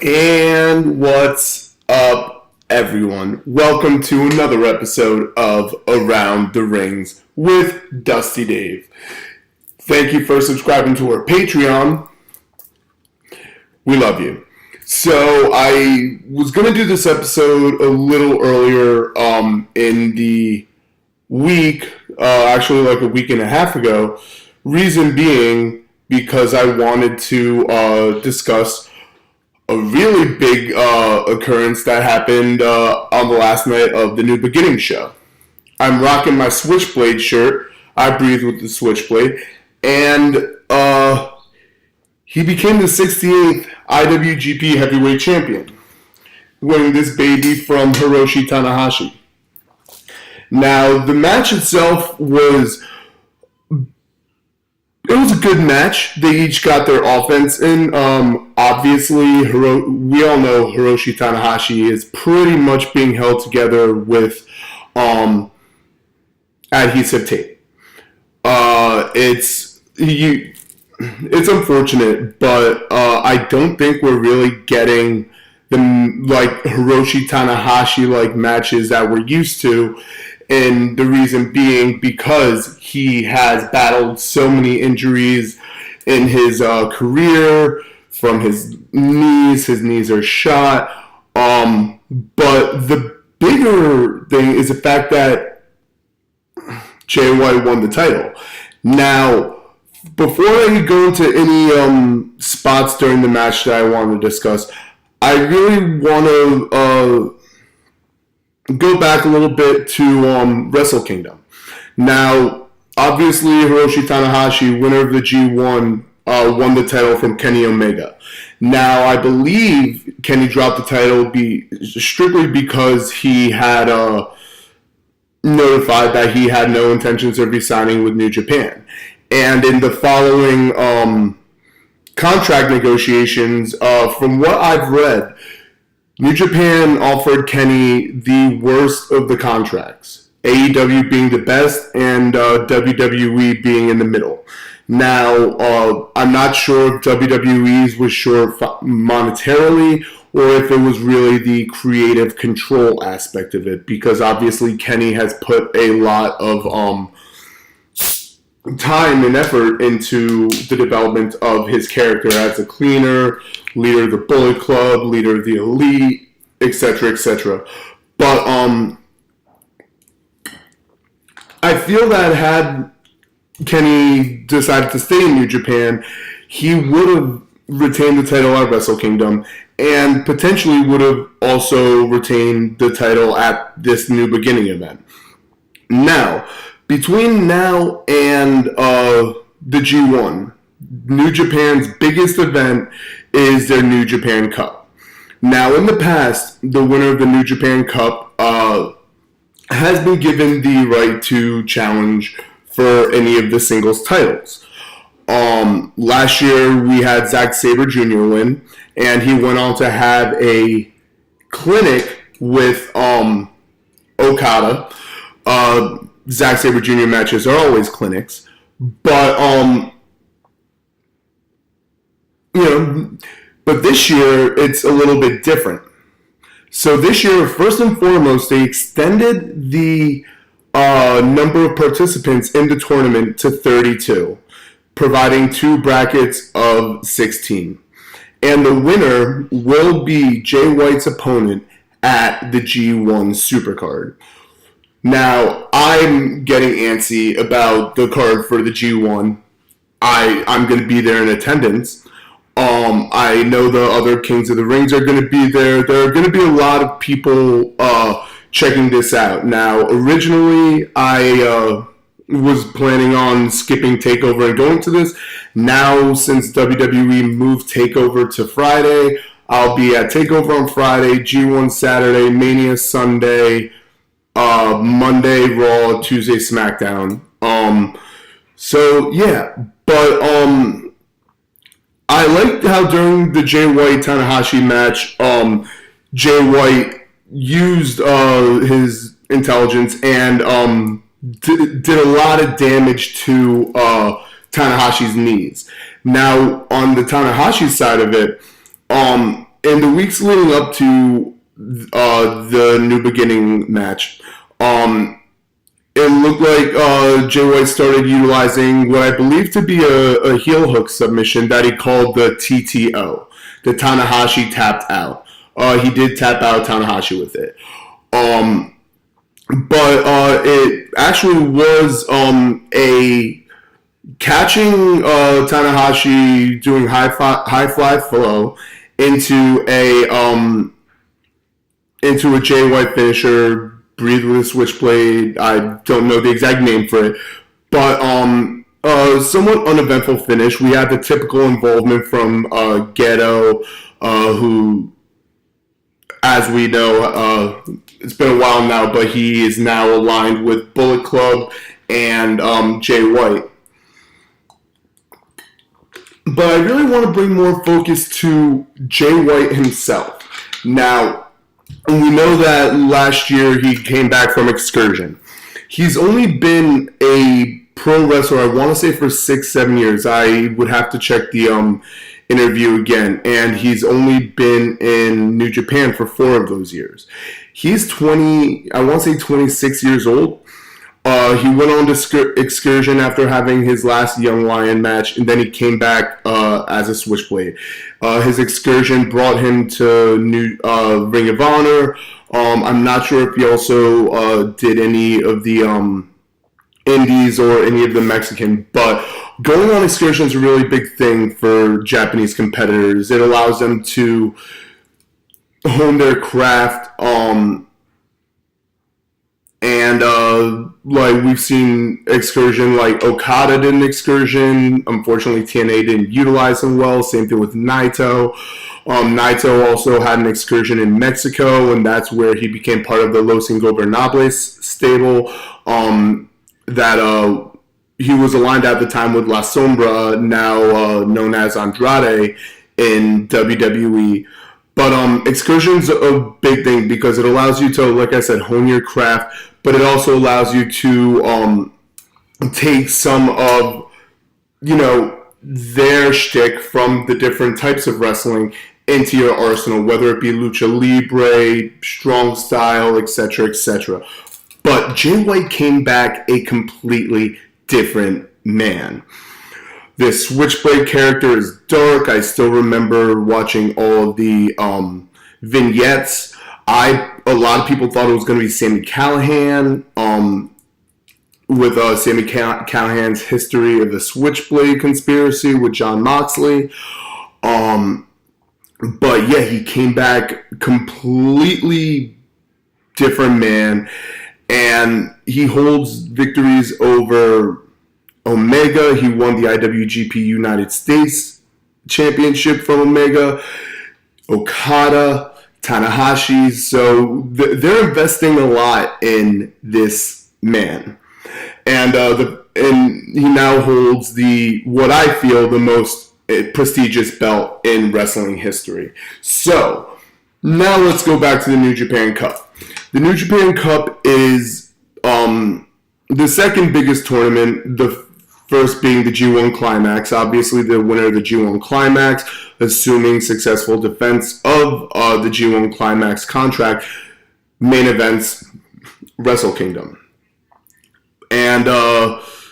And what's up, everyone? Welcome to another episode of Around the Rings with Dusty Dave. Thank you for subscribing to our Patreon. We love you. So I was going to do this episode a little earlier in the week, actually like a week and a half ago. Reason being because I wanted to discuss a really big occurrence that happened on the last night of the New Beginning show. I'm rocking my Switchblade shirt. I breathe with the Switchblade. And he became the 68th IWGP Heavyweight Champion, winning this baby from Hiroshi Tanahashi. Now, the match itself was a good match. They each got their offense in. Obviously, we all know Hiroshi Tanahashi is pretty much being held together with adhesive tape. It's unfortunate, but I don't think we're really getting the Hiroshi Tanahashi matches that we're used to. And the reason being because he has battled so many injuries in his career from his knees. His knees are shot. But the bigger thing is the fact that Jay White won the title. Now, before I go into any spots during the match that I want to discuss, I really want to go back a little bit to Wrestle Kingdom. Now, obviously, Hiroshi Tanahashi, winner of the G1, won the title from Kenny Omega. Now, I believe Kenny dropped the title strictly because he had notified that he had no intentions of re-signing with New Japan. And in the following contract negotiations, from what I've read, New Japan offered Kenny the worst of the contracts, AEW being the best and WWE being in the middle. Now, I'm not sure if WWE's was short monetarily or if it was really the creative control aspect of it, because obviously Kenny has put a lot of time and effort into the development of his character as a cleaner, leader of the Bullet Club, leader of the Elite, etc., etc. But I feel that had Kenny decided to stay in New Japan, he would have retained the title at Wrestle Kingdom and potentially would have also retained the title at this New Beginning event. Now, between now and the G1, New Japan's biggest event is their New Japan Cup. Now, in the past, the winner of the New Japan Cup has been given the right to challenge for any of the singles titles. Last year, we had Zack Sabre Jr. win, and he went on to have a clinic with Okada. Zack Sabre Jr. matches are always clinics, but but this year it's a little bit different. So this year, first and foremost, they extended the number of participants in the tournament to 32, providing 2 brackets of 16. And the winner will be Jay White's opponent at the G1 Supercard. Now, I'm getting antsy about the card for the G1. I'm going to be there in attendance. I know the other Kings of the Rings are going to be there. There are going to be a lot of people checking this out. Now, originally, I was planning on skipping TakeOver and going to this. Now, since WWE moved TakeOver to Friday, I'll be at TakeOver on Friday, G1 Saturday, Mania Sunday, Monday Raw, Tuesday SmackDown. So yeah, but I liked how during the Jay White Tanahashi match, Jay White used his intelligence and did a lot of damage to Tanahashi's knees. Now, on the Tanahashi side of it, in the weeks leading up to the New Beginning match, it looked like Jay White started utilizing what I believe to be a heel hook submission that he called the TTO, the Tanahashi tapped out. He did tap out Tanahashi with it. But it actually was a catching Tanahashi doing high fly flow into a Jay White finisher, breathe with a switchblade. I don't know the exact name for it, but somewhat uneventful finish. We had the typical involvement from Ghetto, who, as we know, it's been a while now, but he is now aligned with Bullet Club and Jay White. But I really want to bring more focus to Jay White himself. Now, we know that last year he came back from excursion. He's only been a pro wrestler, I want to say, for 6-7 years. I would have to check the interview again. And he's only been in New Japan for 4 of those years. He's 20, I want to say 26 years old. He went on to excursion after having his last Young Lion match, and then he came back as a Switchblade. His excursion brought him to Ring of Honor. I'm not sure if he also did any of the Indies or any of the Mexican, but going on excursion is a really big thing for Japanese competitors. It allows them to hone their craft. And like we've seen excursion, like Okada did an excursion. Unfortunately, TNA didn't utilize him well. Same thing with Naito. Naito also had an excursion in Mexico, and that's where he became part of the Los Ingobernables stable. That he was aligned at the time with La Sombra, now known as Andrade in WWE. But excursion's a big thing because it allows you to, like I said, hone your craft, but it also allows you to take some of, their shtick from the different types of wrestling into your arsenal, whether it be lucha libre, strong style, etc., etc. But Jay White came back a completely different man. This Switchblade character is dark. I still remember watching all of the vignettes. A lot of people thought it was going to be Sami Callihan, with Sami Callihan's history of the Switchblade conspiracy with Jon Moxley. But yeah, he came back completely different man, and he holds victories over Omega. He won the IWGP United States Championship from Omega, Okada, Tanahashi. So they're investing a lot in this man, and he now holds what I feel the most prestigious belt in wrestling history. So now let's go back to the New Japan Cup. The New Japan Cup is the second biggest tournament. The first being the G1 Climax. Obviously, the winner of the G1 Climax, assuming successful defense of the G1 Climax contract, main events Wrestle Kingdom. And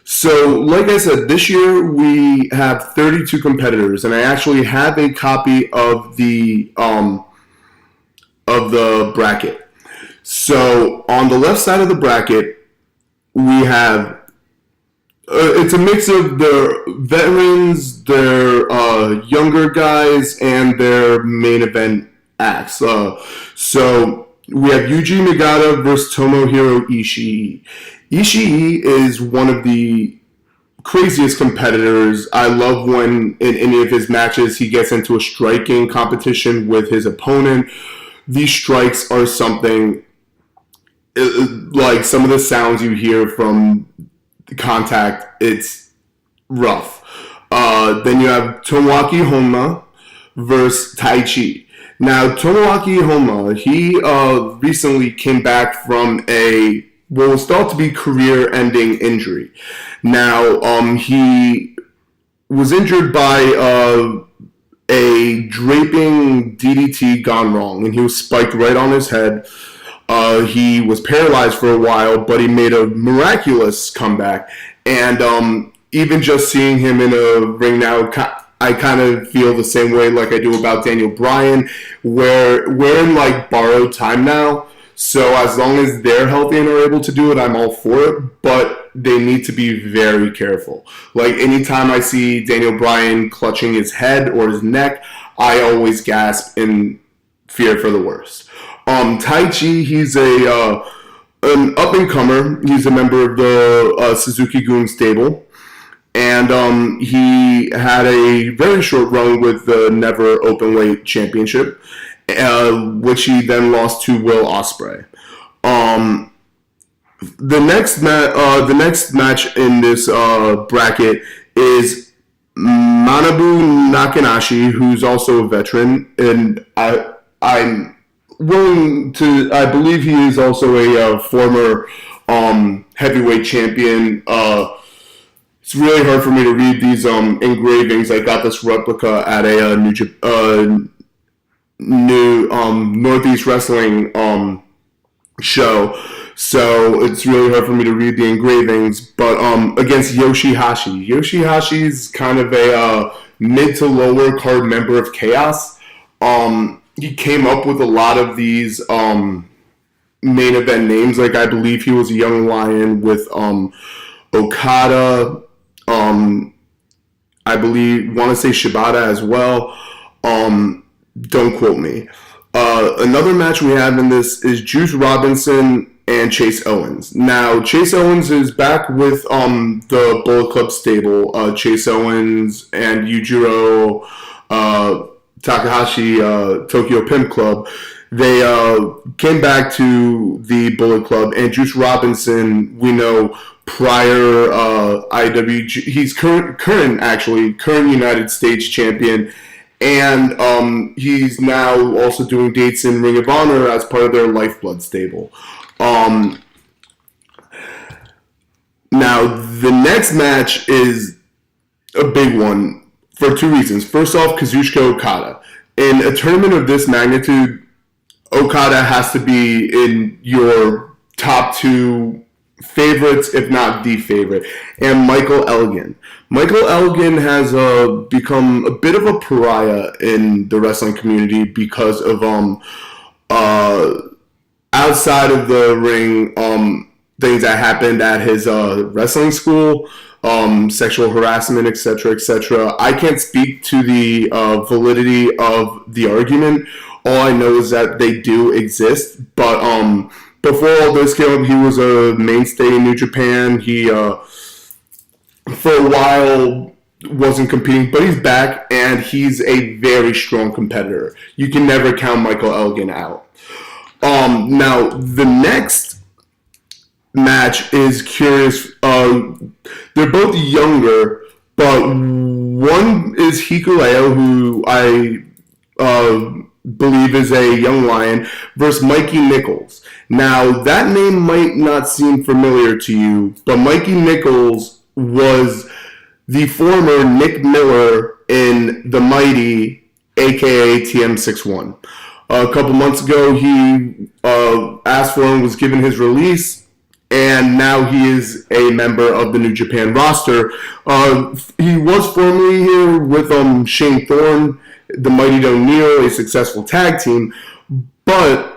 so, like I said, this year we have 32 competitors, and I actually have a copy of the bracket. So, on the left side of the bracket, we have it's a mix of their veterans, their younger guys, and their main event acts. So we have Yuji Nagata versus Tomohiro Ishii. Ishii is one of the craziest competitors. I love when in any of his matches he gets into a striking competition with his opponent. These strikes are something like some of the sounds you hear from the contact. It's rough. Then you have Tomoaki Honma versus Taichi. Now, Tomoaki Honma, he recently came back from what was thought to be career-ending injury. Now, he was injured by a draping DDT gone wrong, and he was spiked right on his head. He was paralyzed for a while, but he made a miraculous comeback. And even just seeing him in a ring now, I kind of feel the same way like I do about Daniel Bryan, where we're in like borrowed time now. So as long as they're healthy and are able to do it, I'm all for it. But they need to be very careful. Like anytime I see Daniel Bryan clutching his head or his neck, I always gasp in fear for the worst. Taichi, he's an up and comer. He's a member of the Suzuki Gun stable. And he had a very short run with the Never Openweight Championship, which he then lost to Will Ospreay. The next match in this bracket is Manabu Nakanashi, who's also a veteran, and I'm willing to. I believe he is also a former heavyweight champion. It's really hard for me to read these engravings. I got this replica at a new Northeast Wrestling show, so it's really hard for me to read the engravings. But against Yoshihashi. Yoshihashi's kind of a mid to lower card member of Chaos. He came up with a lot of these main event names. Like I believe he was a young lion with Okada. I want to say Shibata as well. Don't quote me. Another match we have in this is Juice Robinson and Chase Owens. Now, Chase Owens is back with the Bullet Club stable. Chase Owens and Yujiro Takahashi Tokyo Pimp Club. They came back to the Bullet Club, and Juice Robinson, we know, prior IWG, he's current United States champion, and he's now also doing dates in Ring of Honor as part of their Lifeblood stable. Now the next match is a big one for two reasons. First off, Kazuchika Okada. In a tournament of this magnitude, Okada has to be in your top two favorites, if not the favorite. And Michael Elgin. Michael Elgin has become a bit of a pariah in the wrestling community because of outside of the ring things that happened at his wrestling school, sexual harassment, etc., etc. I can't speak to the validity of the argument. All I know is that they do exist. But before all this came up, he was a mainstay in New Japan. He, for a while, wasn't competing, but he's back, and he's a very strong competitor. You can never count Michael Elgin out. Now, the next match is curious. They're both younger, but one is Hikuleo, who I believe is a young lion, versus Mikey Nichols. Now, that name might not seem familiar to you, but Mikey Nichols was the former Nick Miller in The Mighty, aka TM61. A couple months ago, he asked for and was given his release, and now he is a member of the New Japan roster. He was formerly here with Shane Thorne, the Mighty O'Neil, a successful tag team, but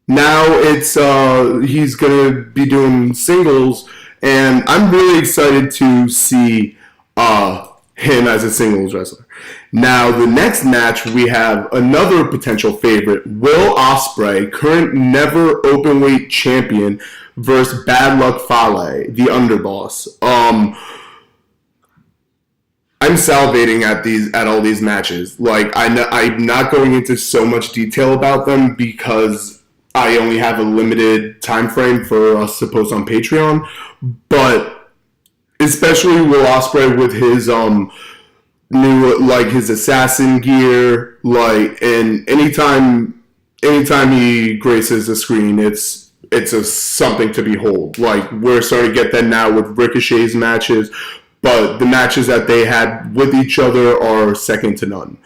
now it's he's gonna be doing singles, and I'm really excited to see him as a singles wrestler. Now, the next match, we have another potential favorite, Will Ospreay, current never openweight champion, versus Bad Luck Fale, the underboss. I'm salivating at all these matches. Like, I'm not going into so much detail about them because I only have a limited time frame for us to post on Patreon. But especially Will Ospreay with his new, like, his assassin gear, like, and anytime he graces the screen, it's something to behold. Like, we're starting to get that now with Ricochet's matches. But the matches that they had with each other are second to none.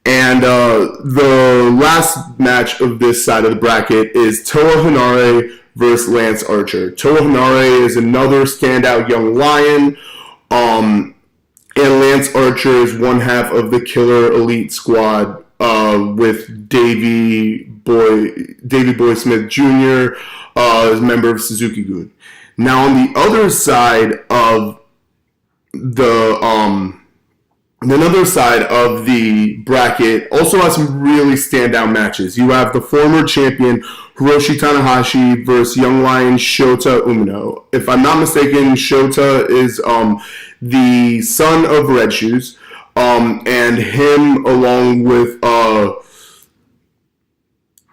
And the last match of this side of the bracket is Toa Henare versus Lance Archer. Toa Henare is another standout young lion. And Lance Archer is one half of the Killer Elite Squad with Davey Boy Smith Jr. As a member of Suzuki-gun. Now, on the other side of another side of the bracket also has some really standout matches. You have the former champion Hiroshi Tanahashi versus young lion Shota Umino. If I'm not mistaken, Shota is the son of Red Shoes, and him along with Toa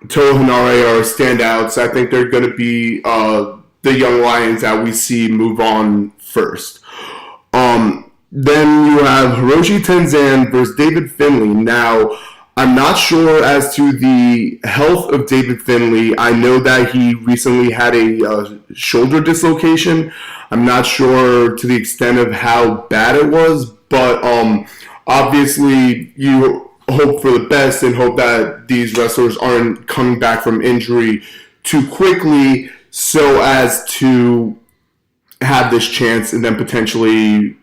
Henare are standouts. I think they're going to be the young lions that we see move on first. Then you have Hiroshi Tenzan versus David Finlay. Now, I'm not sure as to the health of David Finlay. I know that he recently had a shoulder dislocation. I'm not sure to the extent of how bad it was, but obviously you hope for the best and hope that these wrestlers aren't coming back from injury too quickly so as to have this chance and then potentially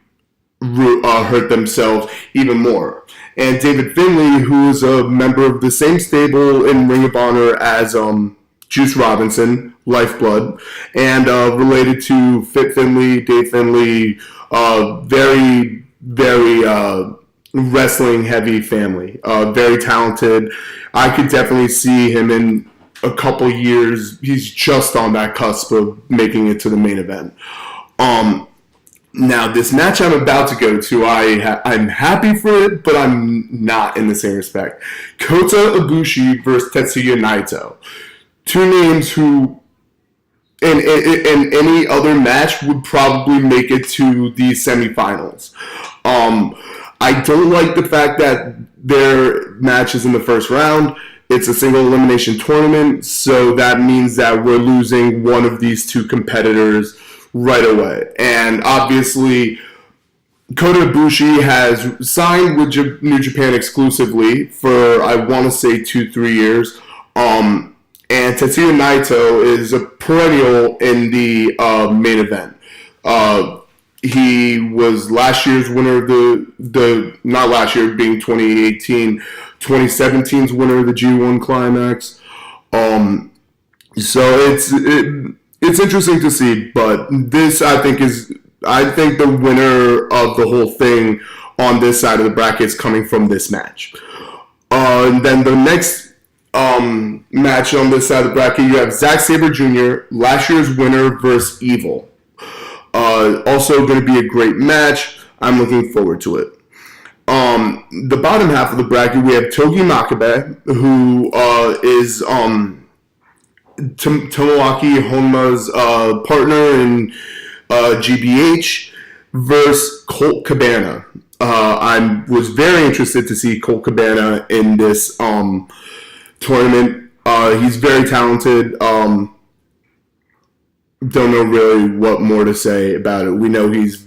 hurt themselves even more. And David Finlay, who is a member of the same stable in Ring of Honor as Juice Robinson, Lifeblood, and related to Fit Finlay, Dave Finlay, very, very wrestling heavy family, very talented. I could definitely see him in a couple years. He's just on that cusp of making it to the main event. Now, this match I'm about to go to, I'm happy for it, but I'm not in the same respect. Kota Ibushi versus Tetsuya Naito. Two names who, in any other match, would probably make it to the semifinals. I don't like the fact that their match is in the first round. It's a single elimination tournament, so that means that we're losing one of these two competitors right away. And obviously, Kota Ibushi has signed with New Japan exclusively for, I want to say, 2-3 years. And Tetsuya Naito is a perennial in the main event. He was last year's winner of not last year, being 2018, 2017's winner of the G1 Climax. So it's interesting to see, but this I think the winner of the whole thing on this side of the bracket is coming from this match. And then the next match on this side of the bracket, you have Zack Sabre Jr., last year's winner versus Evil. Also going to be a great match. I'm looking forward to it. The bottom half of the bracket, we have Togi Makabe, who is Tomoaki Honma's partner in GBH, versus Colt Cabana. I was very interested to see Colt Cabana in this tournament. He's very talented. Don't know really what more to say about it. We know he's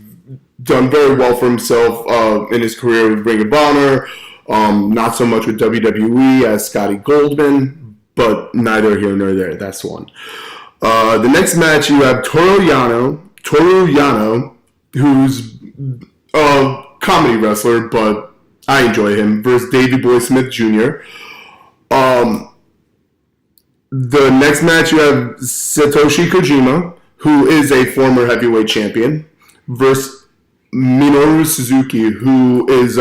done very well for himself in his career with Ring of Honor. Not so much with WWE as Scotty Goldman, but neither here nor there. That's one. The next match, you have Toru Yano, who's a comedy wrestler, but I enjoy him, versus Davey Boy Smith Jr. The next match, you have Satoshi Kojima, who is a former heavyweight champion, versus Minoru Suzuki, who is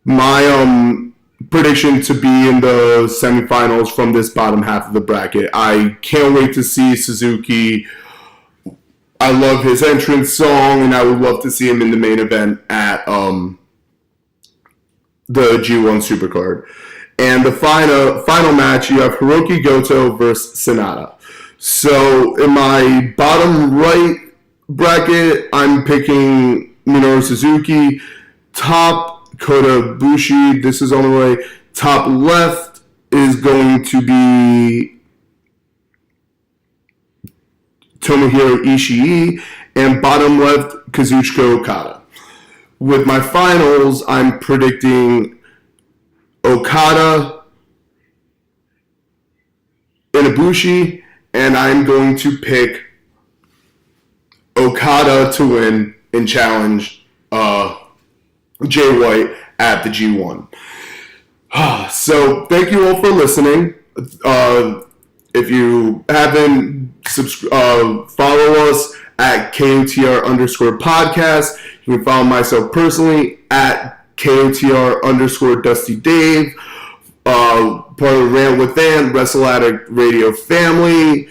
my prediction to be in the semifinals from this bottom half of the bracket. I can't wait to see Suzuki. I love his entrance song, and I would love to see him in the main event at the G1 Supercard. And the final match, you have Hiroki Goto versus Sonata. So in my bottom right bracket, I'm picking Minoru Suzuki. Top, Kota Ibushi. This is on the way. Top left is going to be Tomohiro Ishii. And bottom left, Kazuchika Okada. With my finals, I'm predicting Okada and Ibushi, and I'm going to pick Okada to win and challenge Jay White at the G1. So thank you all for listening. If you haven't follow us at KOTR_podcast. You can follow myself personally at KOTR_DustyDave. Part of Rant with Dan, Wrestle Addict Radio family,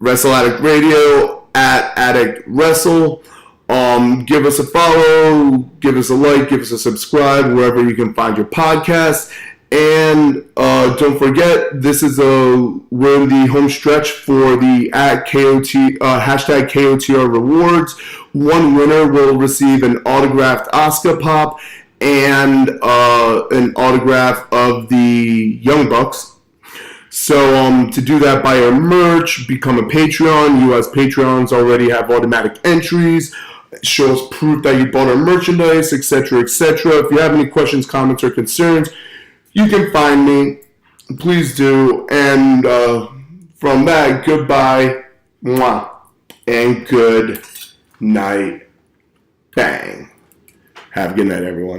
Wrestle Addict Radio at Addict Wrestle. Give us a follow, give us a like, give us a subscribe wherever you can find your podcast. And don't forget, we're in the home stretch for the hashtag KOTR rewards. One winner will receive an autographed Oscar Pop and an autograph of the Young Bucks. So to do that, buy our merch, become a Patreon. You as Patreons already have automatic entries. It shows proof that you bought our merchandise, etc., etc. If you have any questions, comments, or concerns, you can find me. Please do. And from that, goodbye, mwah, and good night. Bang. Have a good night, everyone.